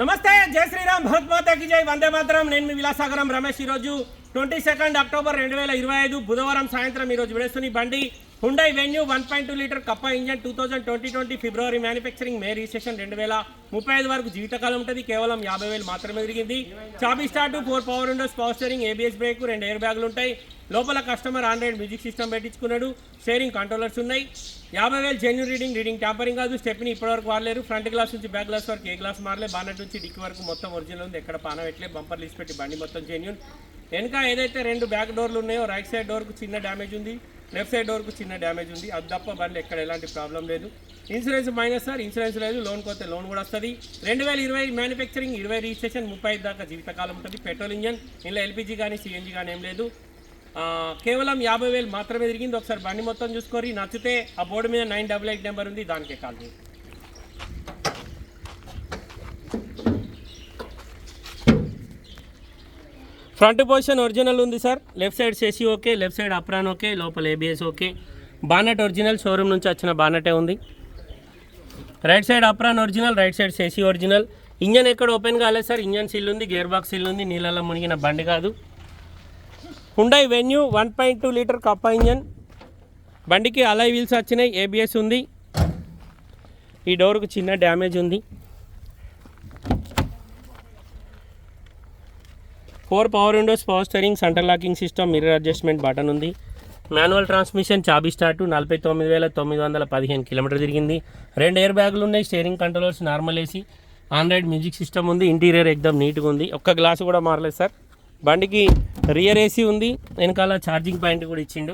నమస్తే, జై శ్రీరామ్, భరత్ మాతాకి జై, వందే మాతరం. నేను మీ విలాసాగరం రమేష్. ఈరోజు 22 అక్టోబర్ 2025 బుధవారం సాయంత్రం ఈరోజు విడేస్తున్న బండి Hyundai Venue 1.2 litre Kappa engine 2020 ఫిబ్రవరి మ్యానుఫ్యాక్చరింగ్, మే రిజిస్ట్రేషన్ 2035 వరకు జీవితకాలం ఉంటుంది. కేవలం 50,000 మాత్రమే తిరిగింది. చాబీ start, 4 power windows, power steering, ABS brake, 2 air బ్యాగులు ఉంటాయి. లోపల కస్టమర్ ఆండ్రాయిడ్ మ్యూజిక్ సిస్టమ్ పెట్టించుకున్నాడు. షేరింగ్ కంట్రోలర్స్ ఉన్నాయి. 50,000 జెన్యూన్ రీడింగ్ ట్యాంపరింగ్ కాదు. స్టెప్ని ఇప్పటివరకు వాడలేరు. ఫ్రంట్ గ్లాస్ నుంచి బ్యాక్ గ్లాస్ వరకు ఏ గ్లాస్ మారలే. బానెట్ నుంచి డిక్కి వరకు మొత్తం ఒరిజినల్ ఉంది. ఎక్కడ పాన పెట్టలే. బంపర్ లిస్ట్ పెట్టి బండి మొత్తం జెన్యూన్. వెనక ఏదైతే 2 బ్యాక్ డోర్లు ఉన్నాయో, రైట్ సైడ్ డోర్కు చిన్న డ్యామేజ్ ఉంది, లెఫ్ట్ సైడ్ డోర్కు చిన్న డ్యామేజ్ ఉంది. అది తప్ప బండి ఎక్కడ ఎలాంటి ప్రాబ్లం లేదు. ఇన్సూరెన్స్ మైనస్ సార్, ఇన్సూరెన్స్ లేదు. లోన్ కొత్త లోన్ కూడా వస్తుంది. 2020 మ్యానుఫ్యాక్చరింగ్, 20 రిజిస్ట్రేషన్, 35 దాకా జీవితకాలం ఉంటుంది. పెట్రోల్ ఇంజన్, ఇందులో ఎల్పిజి కానీ సిఎన్జి కానీ ఏం లేదు. కేవలం 50,000 మాత్రమే తిరిగింది. ఒకసారి బండి మొత్తం చూసుకొని నచ్చితే ఆ బోర్డు మీద 988 నెంబర్ ఉంది, దానికే కాల్ చేయండి. ఫ్రంట్ పొజిషన్ ఒరిజినల్ ఉంది sir. Left side chassis okay, left side apron okay, లోపల ABS okay. Bonnet original, showroom నుంచి వచ్చిన బానెటే ఉంది. Right side apron original, right side chassis original. Engine ఎక్కడ ఓపెన్ కాలేదు సార్. ఇంజన్ సీల్ ఉంది, గేర్ బాక్స్ సీల్ ఉంది. నీళ్ళలో మునిగిన బండి కాదు. Hyundai Venue 1.2 litre Kappa engine. బండికి అలాయ్ వీల్స్ వచ్చినాయి, ఏబిఎస్ ఉంది. ఈ డోర్కు చిన్న డ్యామేజ్ ఉంది. 4 power windows, power steering, centre locking system, mirror adjustment button ఉంది. మాన్యువల్ ట్రాన్స్మిషన్, చాబీ స్టార్ట్. 49,915 కిలోమీటర్ తిరిగింది. 2 ఎయిర్ బ్యాగులు ఉన్నాయి. Steering controllers, normal AC, android music system ఉంది. ఇంటీరియర్ ఎక్దమ్ నీట్గా ఉంది. ఒక్క గ్లాసు కూడా మారలేదు సార్. బండికి రియర్ ఏసీ ఉంది. వెనకాల ఛార్జింగ్ పాయింట్ కూడా ఇచ్చిండు.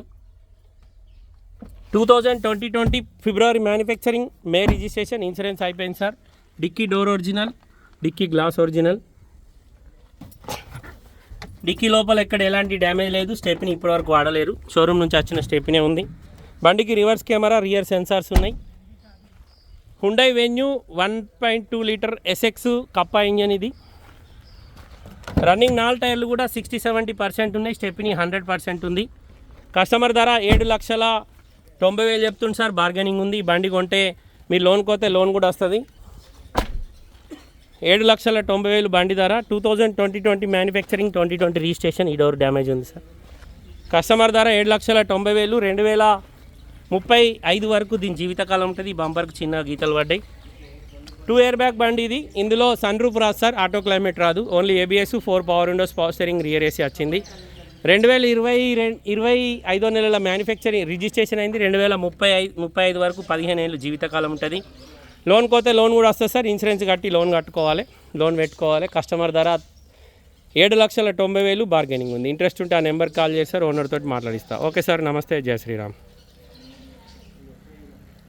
2020 ఫిబ్రవరి మ్యానుఫ్యాక్చరింగ్, మే రిజిస్ట్రేషన్, ఇన్సూరెన్స్ అయిపోయింది sir. Dicky door original, dicky glass original. Dicky లోపల ఎక్కడ ఎలాంటి డ్యామేజ్ లేదు. స్టెప్ని ఇప్పటివరకు వాడలేరు. షోరూమ్ నుంచి వచ్చిన స్టెప్నే ఉంది. బండికి రివర్స్ కెమెరా, రియర్ సెన్సార్స్ ఉన్నాయి. హుండై వెన్యూ 1.2 లీటర్ ఎస్ఎక్స్ కప్ప ఇంజన్ ఇది. రన్నింగ్ 4 టైర్లు కూడా 60-70% ఉన్నాయి. స్టెప్ని 100% ఉంది. కస్టమర్ ధర 7,90,000 చెప్తుంది సార్. బార్గెనింగ్ ఉంది. బండి కొంటే మీరు లోన్ కోతే లోన్ కూడా వస్తుంది. 7,90,000 బండి ధర. 2020 మ్యానుఫ్యాక్చరింగ్, 2020 రిజిస్ట్రేషన్. ఈ డోర్ డ్యామేజ్ ఉంది సార్. కస్టమర్ ధర 7,90,000. 2035 వరకు దీని జీవితకాలం ఉంటుంది. ఈ బంపర్కి చిన్న గీతలు పడ్డాయి. 2 ఎయిర్ బ్యాగ్ బండి ఇది. ఇందులో సన్ రూఫ్ రాదు సార్, ఆటో క్లైమేట్ రాదు. Only ABS, 4 power windows, power steering, rear AC వచ్చింది. 2025 నెలల మ్యానుఫ్యాక్చరింగ్, రిజిస్ట్రేషన్ అయింది. 2035 వరకు 15 ఏళ్ళు జీవితకాలం ఉంటుంది. లోన్ కోతే లోన్ కూడా వస్తుంది సార్. ఇన్సూరెన్స్ కట్టి లోన్ కట్టుకోవాలి, లోన్ పెట్టుకోవాలి. కస్టమర్ ధర 7,90,000 బార్గెనింగ్ ఉంది. ఇంట్రెస్ట్ ఉంటే ఆ నెంబర్కి కాల్ చేస్తారు, ఓనర్ తోటి మాట్లాడిస్తా. ఓకే సార్, నమస్తే, జై శ్రీరామ్.